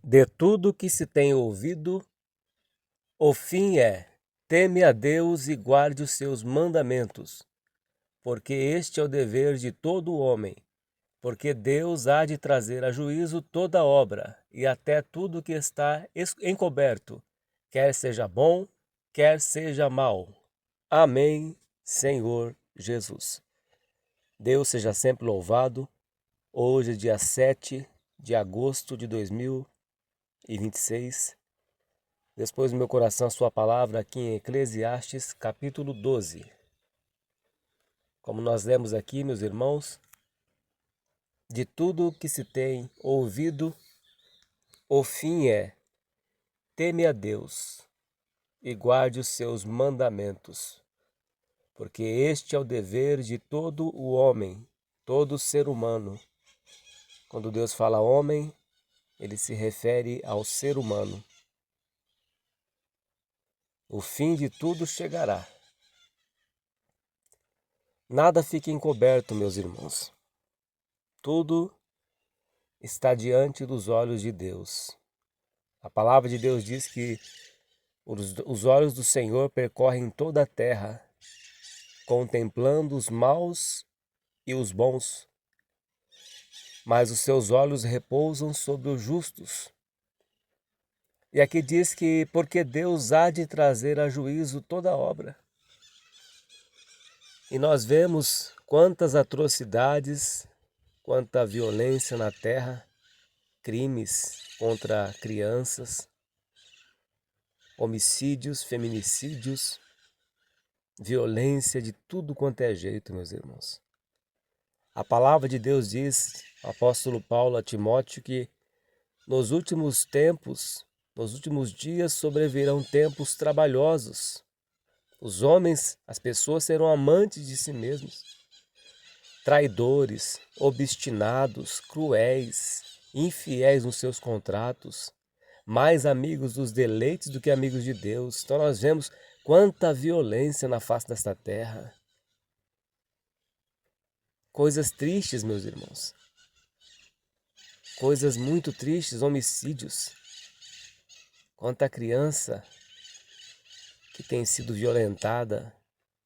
De tudo que se tem ouvido, o fim é: teme a Deus e guarde os seus mandamentos, porque este é o dever de todo homem, porque Deus há de trazer a juízo toda obra, e até tudo que está encoberto, quer seja bom, quer seja mal. Amém, Senhor Jesus. Deus seja sempre louvado. Hoje é dia 7 de agosto de 2026. Depois do meu coração a sua palavra aqui em Eclesiastes capítulo 12. Como nós lemos aqui, meus irmãos, de tudo que se tem ouvido, o fim é: teme a Deus e guarde os seus mandamentos, porque este é o dever de todo o homem, todo ser humano. Quando Deus fala homem, ele se refere ao ser humano. O fim de tudo chegará. Nada fica encoberto, meus irmãos. Tudo está diante dos olhos de Deus. A palavra de Deus diz que os olhos do Senhor percorrem toda a terra, contemplando os maus e os bons, mas os seus olhos repousam sobre os justos. E aqui diz que porque Deus há de trazer a juízo toda obra. E nós vemos quantas atrocidades, quanta violência na terra, crimes contra crianças, homicídios, feminicídios, violência de tudo quanto é jeito, meus irmãos. A palavra de Deus diz, o apóstolo Paulo a Timóteo, que nos últimos tempos, nos últimos dias sobrevirão tempos trabalhosos. Os homens, as pessoas serão amantes de si mesmos, traidores, obstinados, cruéis, infiéis nos seus contratos, mais amigos dos deleites do que amigos de Deus. Então nós vemos quanta violência na face desta terra. Coisas tristes, meus irmãos. Coisas muito tristes, homicídios. Quanta criança que tem sido violentada,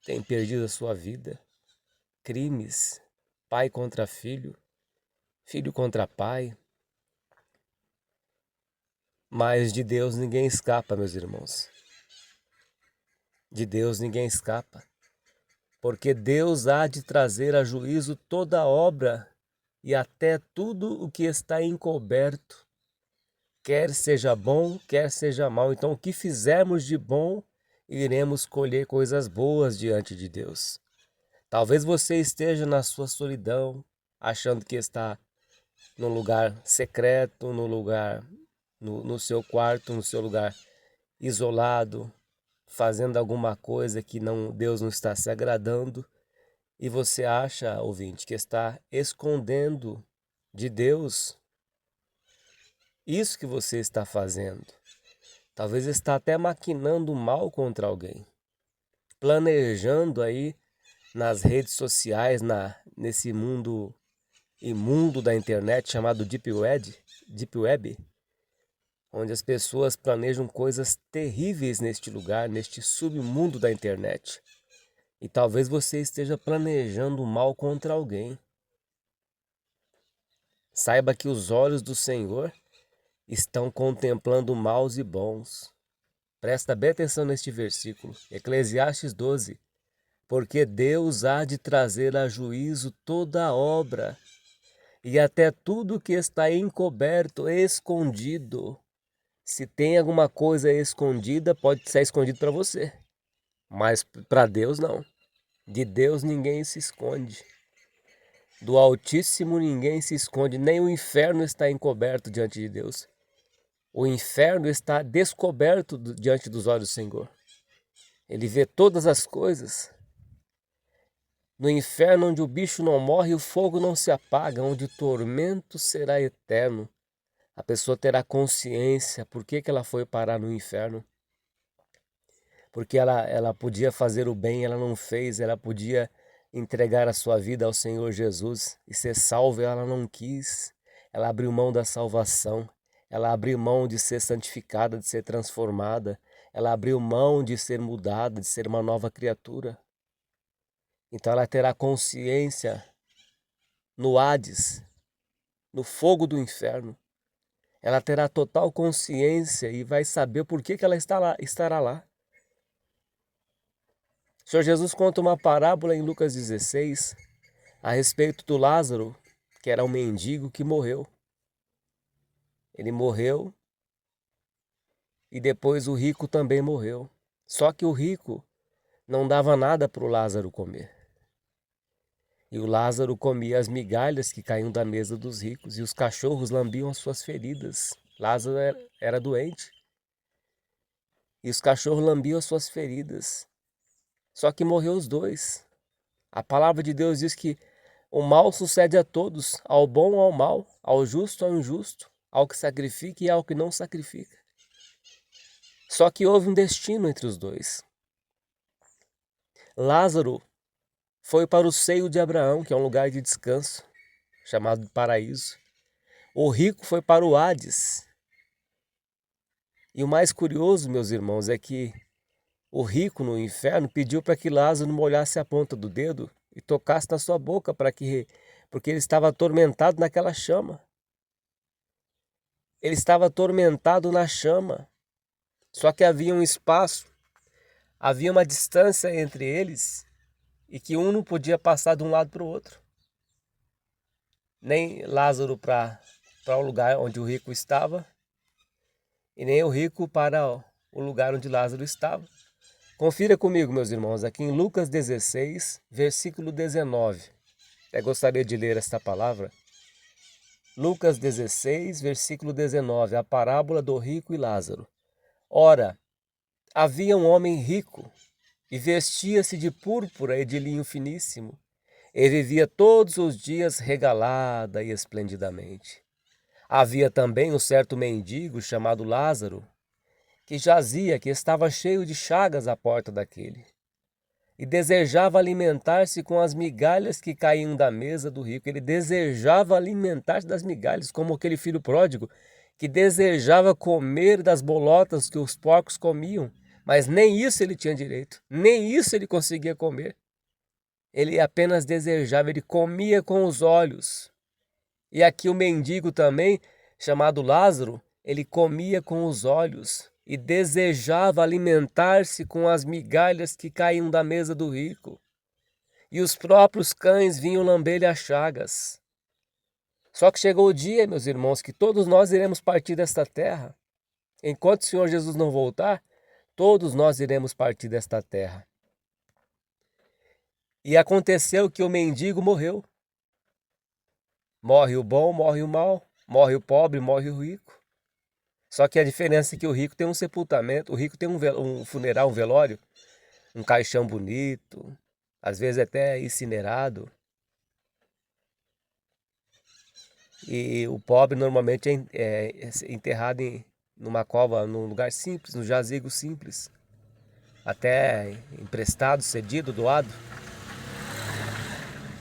tem perdido a sua vida. Crimes, pai contra filho, filho contra pai. Mas de Deus ninguém escapa, meus irmãos. De Deus ninguém escapa. Porque Deus há de trazer a juízo toda obra e até tudo o que está encoberto, quer seja bom, quer seja mal. Então o que fizermos de bom, iremos colher coisas boas diante de Deus. Talvez você esteja na sua solidão, achando que está num lugar secreto, no seu quarto, no seu lugar isolado, fazendo alguma coisa que Deus não está se agradando, e você acha, ouvinte, que está escondendo de Deus isso que você está fazendo. Talvez está até maquinando mal contra alguém, planejando aí nas redes sociais, nesse mundo imundo da internet chamado Deep Web, onde as pessoas planejam coisas terríveis neste lugar, neste submundo da internet. E talvez você esteja planejando mal contra alguém. Saiba que os olhos do Senhor estão contemplando maus e bons. Presta bem atenção neste versículo, Eclesiastes 12. Porque Deus há de trazer a juízo toda a obra, e até tudo que está encoberto, escondido. Se tem alguma coisa escondida, pode ser escondido para você, mas para Deus não. De Deus ninguém se esconde. Do Altíssimo ninguém se esconde, nem o inferno está encoberto diante de Deus. O inferno está descoberto diante dos olhos do Senhor. Ele vê todas as coisas. No inferno, onde o bicho não morre e o fogo não se apaga, onde o tormento será eterno, a pessoa terá consciência por que ela foi parar no inferno. Porque ela podia fazer o bem, ela não fez, ela podia entregar a sua vida ao Senhor Jesus e ser salva, ela não quis. Ela abriu mão da salvação, ela abriu mão de ser santificada, de ser transformada, ela abriu mão de ser mudada, de ser uma nova criatura. Então ela terá consciência no Hades, no fogo do inferno. Ela terá total consciência e vai saber por que ela estará lá. O Senhor Jesus conta uma parábola em Lucas 16 a respeito do Lázaro, que era um mendigo que morreu. Ele morreu e depois o rico também morreu. Só que o rico não dava nada para o Lázaro comer. E o Lázaro comia as migalhas que caíam da mesa dos ricos, e os cachorros lambiam as suas feridas. Lázaro era doente, e os cachorros lambiam as suas feridas. Só que morreu os dois. A palavra de Deus diz que o mal sucede a todos, ao bom ao mal, ao justo ao injusto, ao que sacrifica e ao que não sacrifica. Só que houve um destino entre os dois. Lázaro foi para o seio de Abraão, que é um lugar de descanso, chamado de paraíso. O rico foi para o Hades. E o mais curioso, meus irmãos, é que o rico no inferno pediu para que Lázaro molhasse a ponta do dedo e tocasse na sua boca, porque ele estava atormentado naquela chama. Ele estava atormentado na chama. Só que havia um espaço, havia uma distância entre eles e que um não podia passar de um lado para o outro. Nem Lázaro para o lugar onde o rico estava e nem o rico para o lugar onde Lázaro estava. Confira comigo, meus irmãos, aqui em Lucas 16, versículo 19. Eu gostaria de ler esta palavra. Lucas 16, versículo 19, a parábola do rico e Lázaro. Ora, havia um homem rico e vestia-se de púrpura e de linho finíssimo, e vivia todos os dias regalada e esplendidamente. Havia também um certo mendigo chamado Lázaro, que jazia, que estava cheio de chagas à porta daquele, e desejava alimentar-se com as migalhas que caíam da mesa do rico. Ele desejava alimentar-se das migalhas, como aquele filho pródigo, que desejava comer das bolotas que os porcos comiam, mas nem isso ele tinha direito, nem isso ele conseguia comer. Ele apenas desejava, ele comia com os olhos. E aqui o mendigo também, chamado Lázaro, ele comia com os olhos e desejava alimentar-se com as migalhas que caíam da mesa do rico. E os próprios cães vinham lamber-lhe as chagas. Só que chegou o dia, meus irmãos, que todos nós iremos partir desta terra. Enquanto o Senhor Jesus não voltar, todos nós iremos partir desta terra. E aconteceu que o mendigo morreu. Morre o bom, morre o mal, morre o pobre, morre o rico. Só que a diferença é que o rico tem um sepultamento, o rico tem um funeral, um velório, um caixão bonito, às vezes até incinerado. E o pobre normalmente é enterrado numa cova, num lugar simples, num jazigo simples, até emprestado, cedido, doado.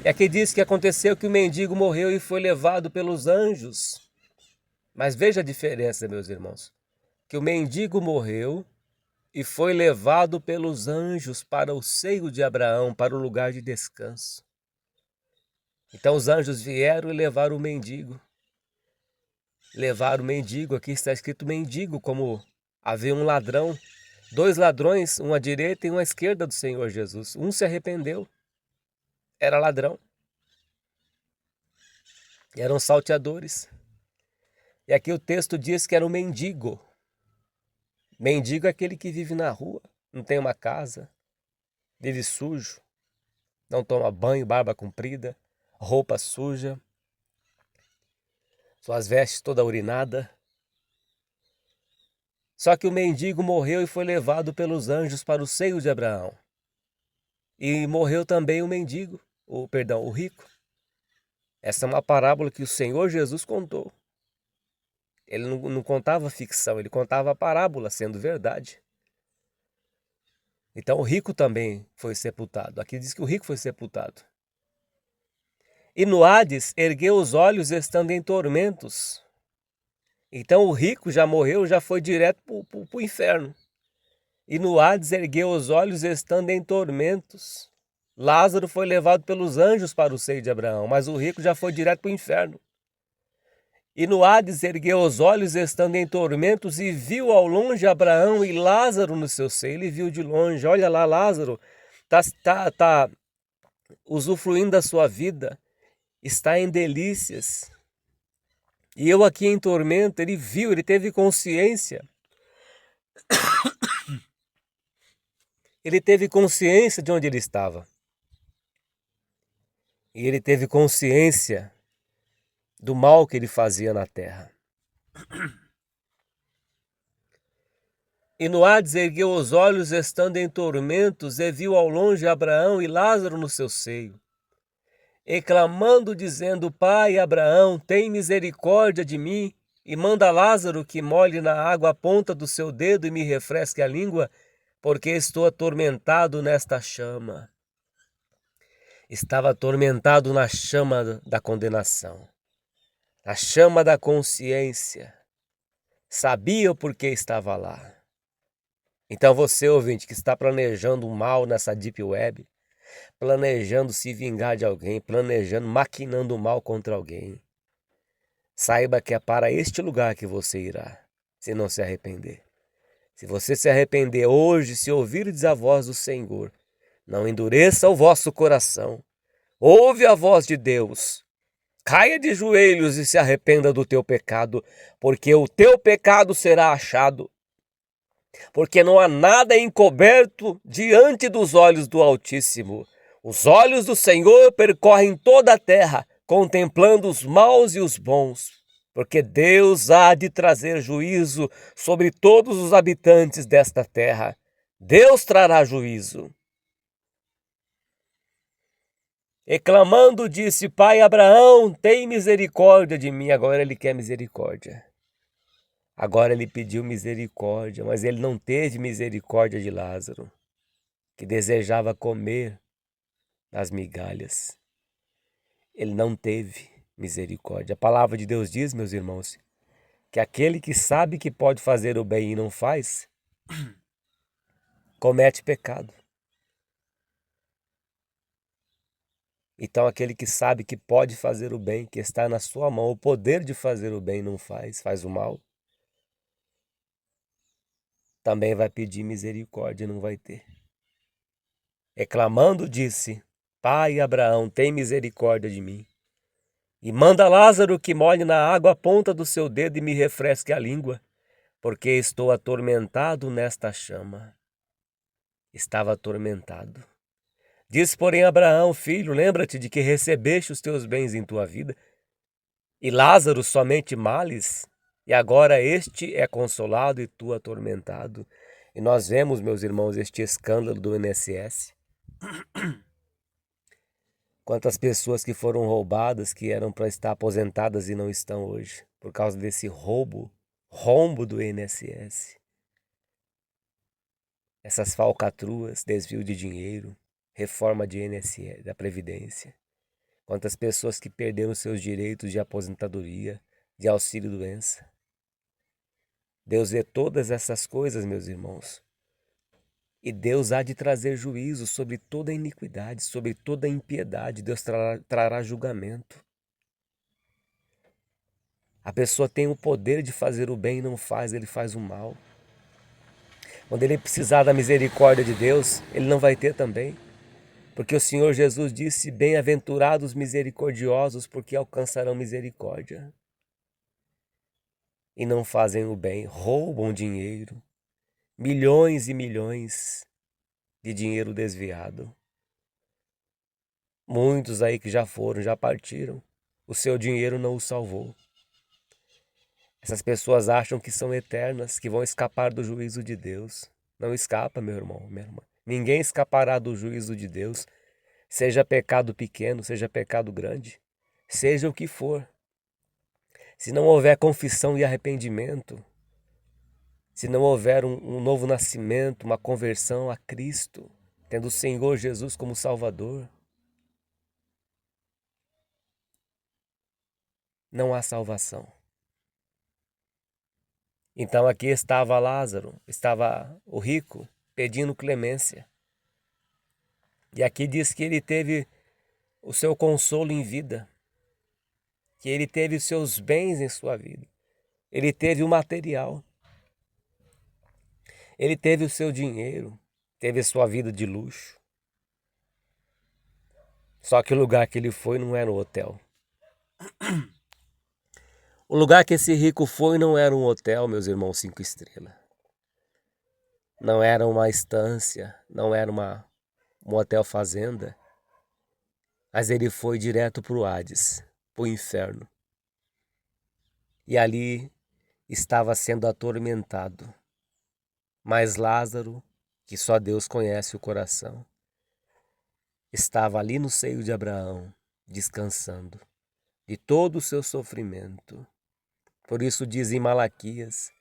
E aqui diz que aconteceu que o mendigo morreu e foi levado pelos anjos. Mas veja a diferença, meus irmãos, que o mendigo morreu e foi levado pelos anjos para o seio de Abraão, para o lugar de descanso. Então os anjos vieram e levaram o mendigo. Levaram o mendigo, aqui está escrito mendigo, como havia um ladrão, dois ladrões, um à direita e um à esquerda do Senhor Jesus. Um se arrependeu, era ladrão, eram salteadores. E aqui o texto diz que era um mendigo. Mendigo é aquele que vive na rua, não tem uma casa, vive sujo, não toma banho, barba comprida, roupa suja, suas vestes toda urinada. Só que o mendigo morreu e foi levado pelos anjos para o seio de Abraão. E morreu também o mendigo, o rico. Essa é uma parábola que o Senhor Jesus contou. Ele não contava ficção, ele contava a parábola sendo verdade. Então o rico também foi sepultado. Aqui diz que o rico foi sepultado. E no Hades ergueu os olhos estando em tormentos. Então o rico já morreu, já foi direto para o inferno. E no Hades ergueu os olhos estando em tormentos. Lázaro foi levado pelos anjos para o seio de Abraão, mas o rico já foi direto para o inferno. E no Hades ergueu os olhos estando em tormentos e viu ao longe Abraão e Lázaro no seu seio. Ele viu de longe, olha lá, Lázaro tá usufruindo da sua vida, está em delícias. E eu aqui em tormento, ele viu, ele teve consciência. Ele teve consciência de onde ele estava. E ele teve consciência do mal que ele fazia na terra. E no Hades ergueu os olhos estando em tormentos e viu ao longe Abraão e Lázaro no seu seio. E clamando dizendo, Pai Abraão, tem misericórdia de mim e manda Lázaro que molhe na água a ponta do seu dedo e me refresque a língua, porque estou atormentado nesta chama. Estava atormentado na chama da condenação, na chama da consciência. Sabia o porquê estava lá. Então você, ouvinte, que está planejando o mal nessa deep web, planejando se vingar de alguém, planejando, maquinando o mal contra alguém, saiba que é para este lugar que você irá, se não se arrepender. Se você se arrepender hoje, se ouvirdes a voz do Senhor, não endureça o vosso coração. Ouve a voz de Deus. Caia de joelhos e se arrependa do teu pecado, porque o teu pecado será achado. Porque não há nada encoberto diante dos olhos do Altíssimo. Os olhos do Senhor percorrem toda a terra, contemplando os maus e os bons. Porque Deus há de trazer juízo sobre todos os habitantes desta terra. Deus trará juízo. E clamando disse, Pai Abraão, tem misericórdia de mim. Agora ele quer misericórdia. Agora ele pediu misericórdia, mas ele não teve misericórdia de Lázaro, que desejava comer as migalhas. Ele não teve misericórdia. A palavra de Deus diz, meus irmãos, que aquele que sabe que pode fazer o bem e não faz, comete pecado. Então aquele que sabe que pode fazer o bem, que está na sua mão, o poder de fazer o bem não faz, faz o mal, também vai pedir misericórdia e não vai ter. Reclamando disse, Pai Abraão, tem misericórdia de mim. E manda Lázaro que molhe na água a ponta do seu dedo e me refresque a língua, porque estou atormentado nesta chama. Estava atormentado. Diz, porém, Abraão, filho, lembra-te de que recebeste os teus bens em tua vida, e Lázaro somente males, e agora este é consolado e tu atormentado. E nós vemos, meus irmãos, este escândalo do INSS. Quantas pessoas que foram roubadas, que eram para estar aposentadas e não estão hoje, por causa desse rombo do INSS. Essas falcatruas, desvio de dinheiro, reforma de INSS, da Previdência. Quantas pessoas que perderam seus direitos de aposentadoria, de auxílio-doença. Deus vê todas essas coisas, meus irmãos. E Deus há de trazer juízo sobre toda iniquidade, sobre toda impiedade. Deus trará julgamento. A pessoa tem o poder de fazer o bem e não faz, ele faz o mal. Quando ele precisar da misericórdia de Deus, ele não vai ter também. Porque o Senhor Jesus disse, bem-aventurados misericordiosos, porque alcançarão misericórdia. E não fazem o bem, roubam dinheiro. Milhões e milhões de dinheiro desviado. Muitos aí que já foram, já partiram. O seu dinheiro não os salvou. Essas pessoas acham que são eternas, que vão escapar do juízo de Deus. Não escapa, meu irmão, minha irmã. Ninguém escapará do juízo de Deus, seja pecado pequeno, seja pecado grande, seja o que for. Se não houver confissão e arrependimento, se não houver um novo nascimento, uma conversão a Cristo, tendo o Senhor Jesus como Salvador, não há salvação. Então aqui estava Lázaro, estava o rico pedindo clemência. E aqui diz que ele teve o seu consolo em vida, que ele teve os seus bens em sua vida. Ele teve o material, ele teve o seu dinheiro, teve a sua vida de luxo. Só que o lugar que ele foi não era um hotel. O lugar que esse rico foi não era um hotel, meus irmãos, 5 estrelas. Não era uma estância, não era um hotel fazenda. Mas ele foi direto para o Hades, para o inferno. E ali estava sendo atormentado. Mas Lázaro, que só Deus conhece o coração, estava ali no seio de Abraão, descansando de todo o seu sofrimento. Por isso diz em Malaquias,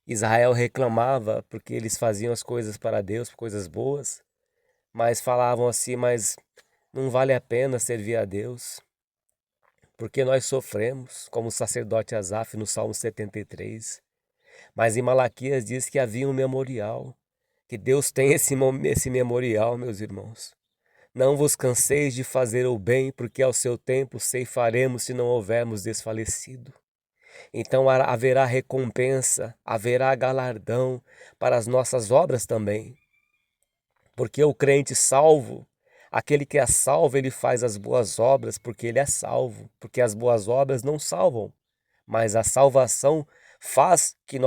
Israel reclamava porque eles faziam as coisas para Deus, coisas boas, mas falavam assim, mas não vale a pena servir a Deus, porque nós sofremos, como o sacerdote Asaf no Salmo 73. Mas em Malaquias diz que havia um memorial, que Deus tem esse memorial, meus irmãos. Não vos canseis de fazer o bem, porque ao seu tempo ceifaremos se não houvermos desfalecido. Então haverá recompensa, haverá galardão para as nossas obras também. Porque o crente salvo, aquele que é salvo, ele faz as boas obras porque ele é salvo. Porque as boas obras não salvam, mas a salvação faz que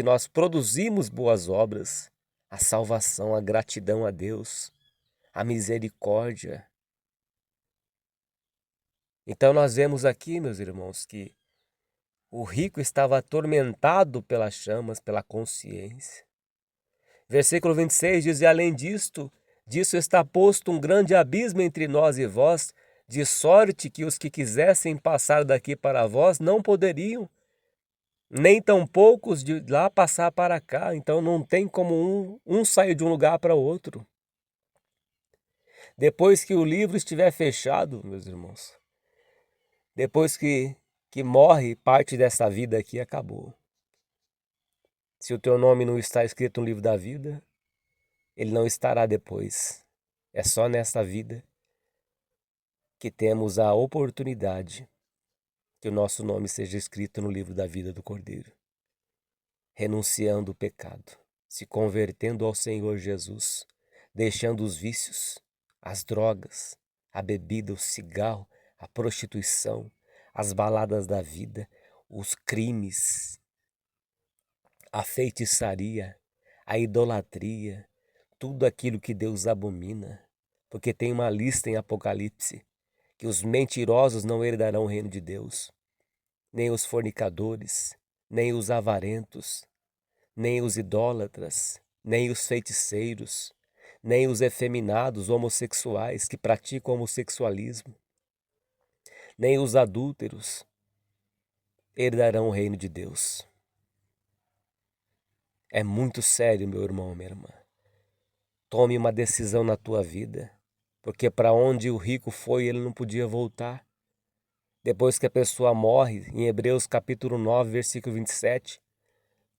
nós produzimos boas obras. A salvação, a gratidão a Deus, a misericórdia. Então nós vemos aqui, meus irmãos, que o rico estava atormentado pelas chamas, pela consciência. Versículo 26 diz, e além disso está posto um grande abismo entre nós e vós, de sorte que os que quisessem passar daqui para vós não poderiam, nem tão poucos de lá passar para cá. Então não tem como um sair de um lugar para o outro. Depois que o livro estiver fechado, meus irmãos, depois que morre parte dessa vida aqui, acabou. Se o teu nome não está escrito no livro da vida, ele não estará depois. É só nesta vida que temos a oportunidade que o nosso nome seja escrito no livro da vida do Cordeiro. Renunciando o pecado, se convertendo ao Senhor Jesus, deixando os vícios, as drogas, a bebida, o cigarro, a prostituição, as baladas da vida, os crimes, a feitiçaria, a idolatria, tudo aquilo que Deus abomina, porque tem uma lista em Apocalipse, que os mentirosos não herdarão o reino de Deus, nem os fornicadores, nem os avarentos, nem os idólatras, nem os feiticeiros, nem os efeminados homossexuais que praticam homossexualismo, nem os adúlteros herdarão o reino de Deus. É muito sério, meu irmão, minha irmã. Tome uma decisão na tua vida, porque para onde o rico foi, ele não podia voltar. Depois que a pessoa morre, em Hebreus capítulo 9, versículo 27,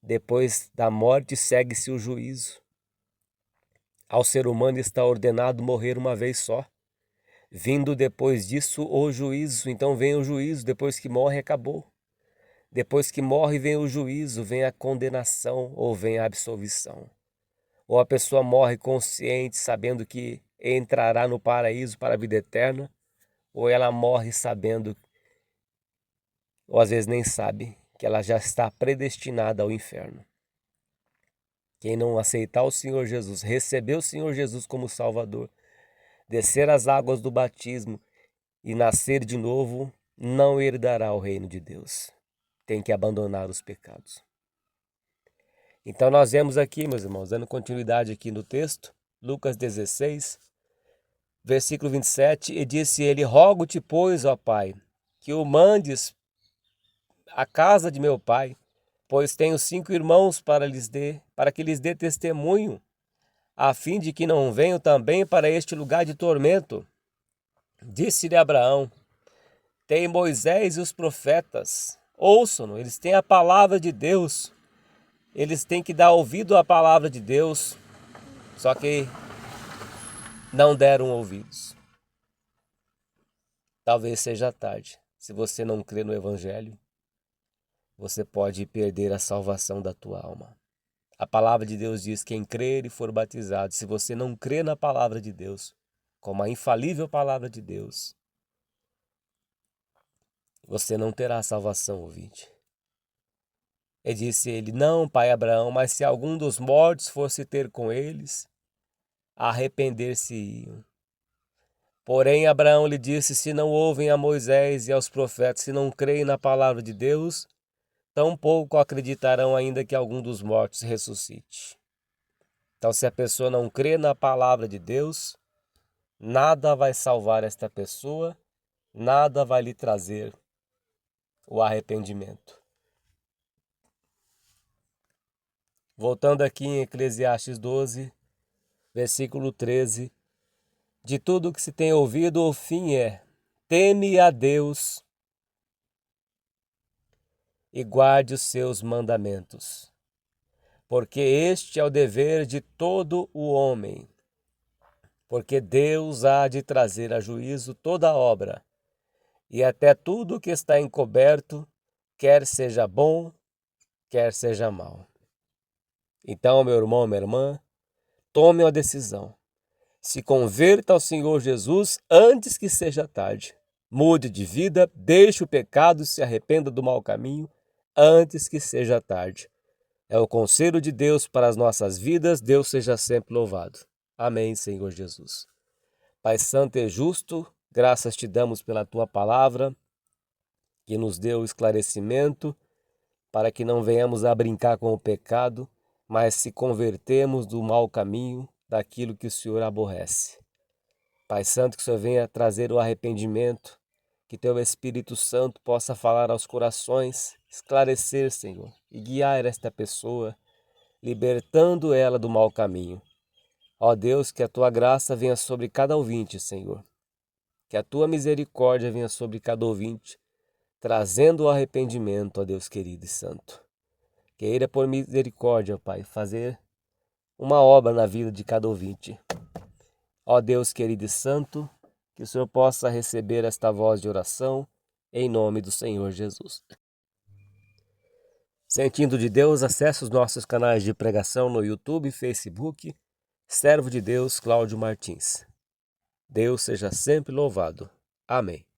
depois da morte segue-se o juízo. Ao ser humano está ordenado morrer uma vez só. Vindo depois disso o juízo, então vem o juízo, depois que morre acabou. Depois que morre vem o juízo, vem a condenação ou vem a absolvição. Ou a pessoa morre consciente, sabendo que entrará no paraíso para a vida eterna, ou ela morre sabendo, ou às vezes nem sabe, que ela já está predestinada ao inferno. Quem não aceitar o Senhor Jesus, receber o Senhor Jesus como Salvador, descer as águas do batismo e nascer de novo, não herdará o reino de Deus. Tem que abandonar os pecados. Então nós vemos aqui, meus irmãos, dando continuidade aqui no texto, Lucas 16, versículo 27, e disse ele, rogo-te, pois, ó Pai, que o mandes à casa de meu pai, pois tenho 5 irmãos para que lhes dê testemunho, a fim de que não venham também para este lugar de tormento. Disse-lhe Abraão, tem Moisés e os profetas, ouçam-no, eles têm a palavra de Deus. eles têm que dar ouvido à palavra de Deus, só que não deram ouvidos. Talvez seja tarde. Se você não crê no Evangelho, você pode perder a salvação da tua alma. A palavra de Deus diz: quem crer e for batizado. Se você não crê na palavra de Deus, como a infalível palavra de Deus, você não terá salvação, ouvinte. E disse ele: não, pai Abraão, mas se algum dos mortos fosse ter com eles, arrepender-se-iam. Porém, Abraão lhe disse: se não ouvem a Moisés e aos profetas, se não creem na palavra de Deus, tampouco acreditarão ainda que algum dos mortos ressuscite. Então, se a pessoa não crê na palavra de Deus, nada vai salvar esta pessoa, nada vai lhe trazer o arrependimento. Voltando aqui em Eclesiastes 12, versículo 13, de tudo que se tem ouvido, o fim é: teme a Deus e guarde os seus mandamentos, porque este é o dever de todo o homem, porque Deus há de trazer a juízo toda obra, e até tudo que está encoberto, quer seja bom, quer seja mal. Então, meu irmão, minha irmã, tome uma decisão. Se converta ao Senhor Jesus antes que seja tarde. Mude de vida, deixe o pecado e se arrependa do mau caminho antes que seja tarde. É o conselho de Deus para as nossas vidas. Deus seja sempre louvado. Amém, Senhor Jesus. Pai Santo e justo, graças te damos pela tua palavra, que nos deu esclarecimento, para que não venhamos a brincar com o pecado, mas se convertemos do mau caminho, daquilo que o Senhor aborrece. Pai Santo, que o Senhor venha trazer o arrependimento, que teu Espírito Santo possa falar aos corações, esclarecer, Senhor, e guiar esta pessoa, libertando ela do mau caminho. Ó Deus, que a tua graça venha sobre cada ouvinte, Senhor. Que a tua misericórdia venha sobre cada ouvinte, trazendo o arrependimento, ó Deus querido e santo. Queira por misericórdia, Pai, fazer uma obra na vida de cada ouvinte. Ó Deus querido e santo, que o Senhor possa receber esta voz de oração, em nome do Senhor Jesus. Sentindo de Deus, acesse os nossos canais de pregação no YouTube e Facebook. Servo de Deus, Cláudio Martins. Deus seja sempre louvado. Amém.